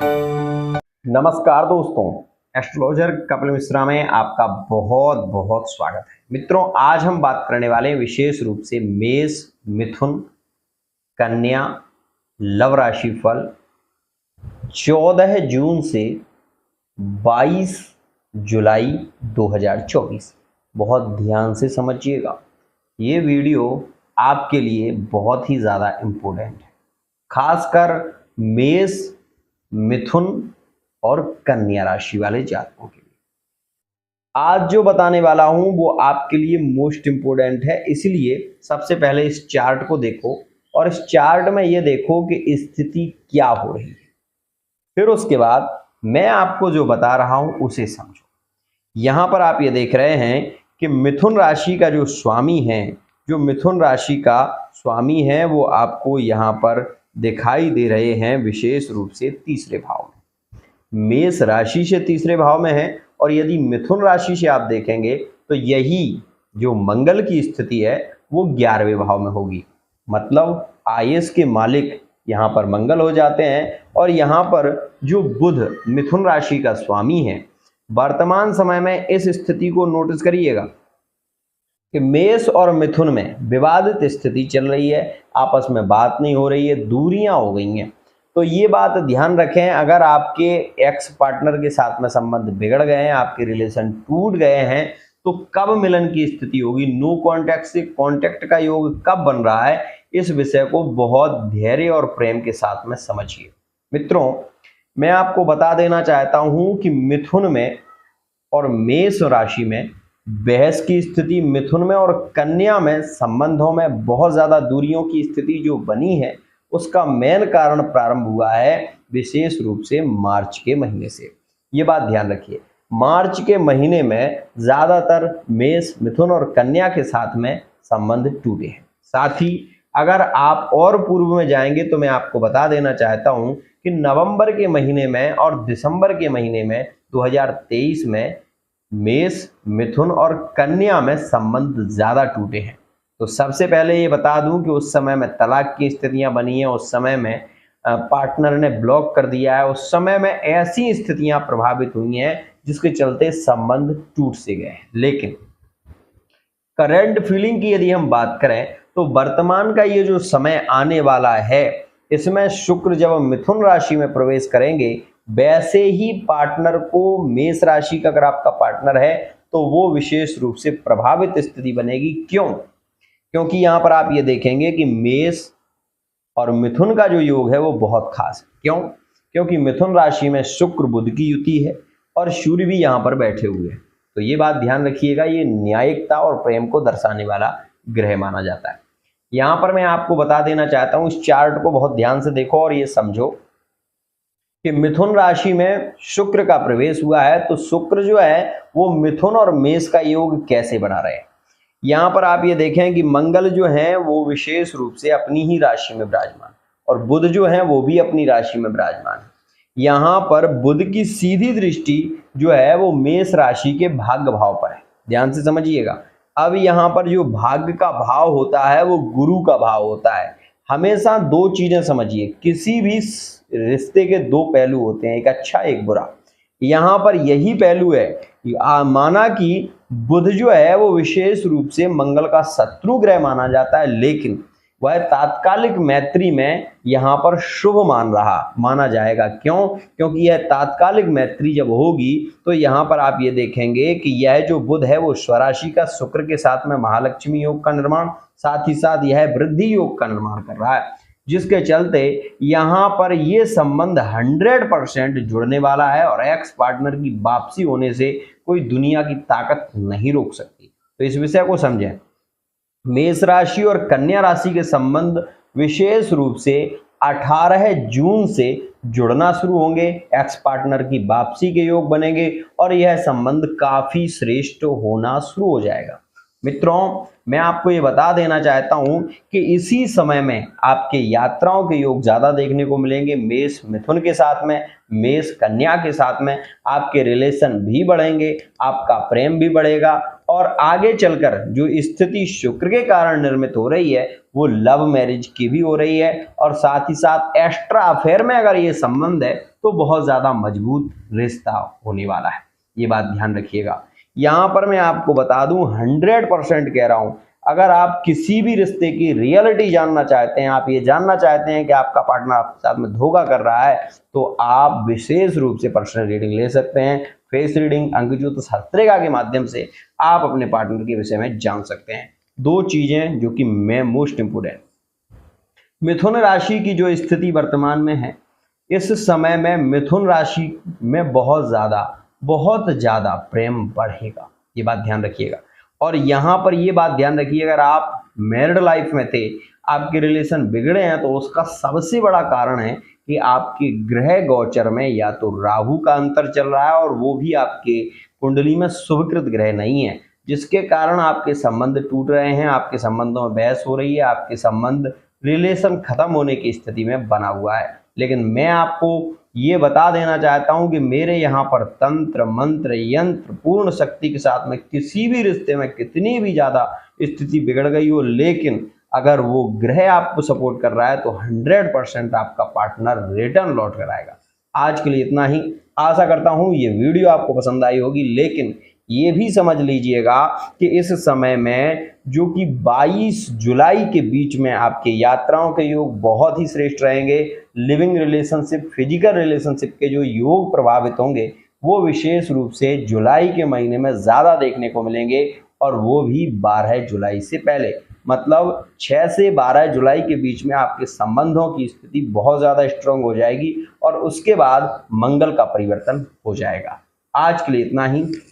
नमस्कार दोस्तों, एस्ट्रोलॉजर कपिल मिश्रा में आपका बहुत बहुत स्वागत है। मित्रों, आज हम बात करने वाले हैं विशेष रूप से मेष, मिथुन, कन्या, लव राशि फल 14 जून से 22 जुलाई 2024। बहुत ध्यान से समझिएगा, ये वीडियो आपके लिए बहुत ही ज़्यादा इम्पोर्टेंट है, खासकर मेष, मिथुन और कन्या राशि वाले जातकों के लिए। आज जो बताने वाला हूं वो आपके लिए मोस्ट इंपोर्टेंट है, इसलिए सबसे पहले इस चार्ट को देखो और इस चार्ट में ये देखो कि स्थिति क्या हो रही है। फिर उसके बाद मैं आपको जो बता रहा हूं उसे समझो। यहां पर आप ये देख रहे हैं कि मिथुन राशि का जो स्वामी है, वो आपको यहां पर दिखाई दे रहे हैं विशेष रूप से तीसरे भाव में। मेष राशि से तीसरे भाव में है और यदि मिथुन राशि से आप देखेंगे तो यही जो मंगल की स्थिति है वो 11वें भाव में होगी। मतलब आयस के मालिक यहाँ पर मंगल हो जाते हैं और यहाँ पर जो बुध मिथुन राशि का स्वामी है, वर्तमान समय में इस स्थिति को नोटिस करिएगा कि मेष और मिथुन में विवादित स्थिति चल रही है, आपस में बात नहीं हो रही है, दूरियां हो गई हैं। तो ये बात ध्यान रखें, अगर आपके एक्स पार्टनर के साथ में संबंध बिगड़ गए हैं, आपके रिलेशन टूट गए हैं, तो कब मिलन की स्थिति होगी, नो कांटेक्ट से कांटेक्ट का योग कब बन रहा है, इस विषय को बहुत धैर्य और प्रेम के साथ में समझिए। मित्रों, मैं आपको बता देना चाहता हूं कि मिथुन में और मेष राशि में बहस की स्थिति, मिथुन में और कन्या में संबंधों में बहुत ज्यादा दूरियों की स्थिति जो बनी है, उसका मेन कारण प्रारंभ हुआ है विशेष रूप से मार्च के महीने से। ये बात ध्यान रखिए, मार्च के महीने में ज्यादातर मेष, मिथुन और कन्या के साथ में संबंध टूटे हैं। साथ ही अगर आप और पूर्व में जाएंगे तो मैं आपको बता देना चाहता हूं कि नवंबर के महीने में और दिसंबर के महीने में 2023 में मेष, मिथुन और कन्या में संबंध ज्यादा टूटे हैं। तो सबसे पहले ये बता दूं कि उस समय में तलाक की स्थितियां बनी हैं, उस समय में पार्टनर ने ब्लॉक कर दिया है, उस समय में ऐसी स्थितियां प्रभावित हुई हैं जिसके चलते संबंध टूट से गए हैं। लेकिन करंट फीलिंग की यदि हम बात करें तो वर्तमान का ये जो समय आने वाला है, इसमें शुक्र जब मिथुन राशि में प्रवेश करेंगे, वैसे ही पार्टनर को, मेष राशि का अगर आपका पार्टनर है तो वो विशेष रूप से प्रभावित स्थिति बनेगी। क्योंकि यहां पर आप ये देखेंगे कि मेष और मिथुन का जो योग है वो बहुत खास है। क्योंकि मिथुन राशि में शुक्र बुध की युति है और सूर्य भी यहां पर बैठे हुए हैं। तो ये बात ध्यान रखिएगा, ये न्यायिकता और प्रेम को दर्शाने वाला ग्रह माना जाता है। यहां पर मैं आपको बता देना चाहता हूं, इस चार्ट को बहुत ध्यान से देखो और ये समझो कि मिथुन राशि में शुक्र का प्रवेश हुआ है, तो शुक्र जो है वो मिथुन और मेष का योग कैसे बना रहे हैं। यहाँ पर आप ये देखें कि मंगल जो है वो विशेष रूप से अपनी ही राशि में विराजमान और बुध जो है वो भी अपनी राशि में विराजमान है। यहाँ पर बुध की सीधी दृष्टि जो है वो मेष राशि के भाग्य भाव पर है, ध्यान से समझिएगा। अब यहाँ पर जो भाग्य का भाव होता है वो गुरु का भाव होता है। हमेशा दो चीजें समझिए, किसी भी रिश्ते के दो पहलू होते हैं, एक अच्छा एक बुरा। यहाँ पर यही पहलू है, माना कि बुध जो है वो विशेष रूप से मंगल का शत्रु ग्रह माना जाता है, लेकिन वह तात्कालिक मैत्री में यहाँ पर शुभ माना जाएगा। क्योंकि यह तात्कालिक मैत्री जब होगी तो यहाँ पर आप ये देखेंगे कि यह जो बुध है वो स्वराशि का शुक्र के साथ में महालक्ष्मी योग का निर्माण, साथ ही साथ यह वृद्धि योग का निर्माण कर रहा है, जिसके चलते यहाँ पर ये संबंध 100% जुड़ने वाला है और एक्स पार्टनर की वापसी होने से कोई दुनिया की ताकत नहीं रोक सकती। तो इस विषय को समझें। मेष राशि और कन्या राशि के संबंध विशेष रूप से 18 जून से जुड़ना शुरू होंगे, एक्स पार्टनर की वापसी के योग बनेंगे और यह संबंध काफी श्रेष्ठ होना शुरू हो जाएगा। मित्रों, मैं आपको ये बता देना चाहता हूं कि इसी समय में आपके यात्राओं के योग ज्यादा देखने को मिलेंगे। मेष मिथुन के साथ में, मेष कन्या के साथ में आपके रिलेशन भी बढ़ेंगे, आपका प्रेम भी बढ़ेगा और आगे चलकर जो स्थिति शुक्र के कारण निर्मित हो रही है वो लव मैरिज की भी हो रही है, और साथ ही साथ एक्स्ट्रा अफेयर में अगर ये संबंध है तो बहुत ज़्यादा मजबूत रिश्ता होने वाला है। ये बात ध्यान रखिएगा। यहाँ पर मैं आपको बता दूं, 100% कह रहा हूं, अगर आप किसी भी रिश्ते की रियलिटी जानना चाहते हैं, आप ये जानना चाहते हैं कि आपका पार्टनर आपके साथ में धोखा कर रहा है, तो आप विशेष रूप से पर्सनल रीडिंग ले सकते हैं। फेस रीडिंग, अंकज्योत हस्तरेखा के माध्यम से आप अपने पार्टनर के विषय में जान सकते हैं। दो चीजें जो कि मैं मोस्ट इंपोर्टेंट, मिथुन राशि की जो स्थिति वर्तमान में है, इस समय में मिथुन राशि में बहुत ज़्यादा प्रेम बढ़ेगा, ये बात ध्यान रखिएगा। और यहाँ पर ये बात ध्यान रखिए, अगर आप मैरिड लाइफ में थे, आपके रिलेशन बिगड़े हैं, तो उसका सबसे बड़ा कारण है कि आपके ग्रह गोचर में या तो राहु का अंतर चल रहा है, और वो भी आपके कुंडली में शुभकृत ग्रह नहीं है, जिसके कारण आपके संबंध टूट रहे हैं, आपके संबंधों में बहस हो रही है, आपके संबंध रिलेशन खत्म होने की स्थिति में बना हुआ है। लेकिन मैं आपको ये बता देना चाहता हूं कि मेरे यहाँ पर तंत्र मंत्र यंत्र पूर्ण शक्ति के साथ में किसी भी रिश्ते में कितनी भी ज़्यादा स्थिति बिगड़ गई हो, लेकिन अगर वो ग्रह आपको सपोर्ट कर रहा है तो 100% आपका पार्टनर रिटर्न लौट कर आएगा। आज के लिए इतना ही। आशा करता हूँ ये वीडियो आपको पसंद आई होगी, लेकिन ये भी समझ लीजिएगा कि इस समय में जो कि 22 जुलाई के बीच में आपके यात्राओं के योग बहुत ही श्रेष्ठ रहेंगे। लिविंग रिलेशनशिप, फिजिकल रिलेशनशिप के जो योग प्रभावित होंगे वो विशेष रूप से जुलाई के महीने में ज़्यादा देखने को मिलेंगे, और वो भी 12 जुलाई से पहले, मतलब 6 से 12 जुलाई के बीच में आपके संबंधों की स्थिति बहुत ज़्यादा स्ट्रांग हो जाएगी, और उसके बाद मंगल का परिवर्तन हो जाएगा। आज के लिए इतना ही।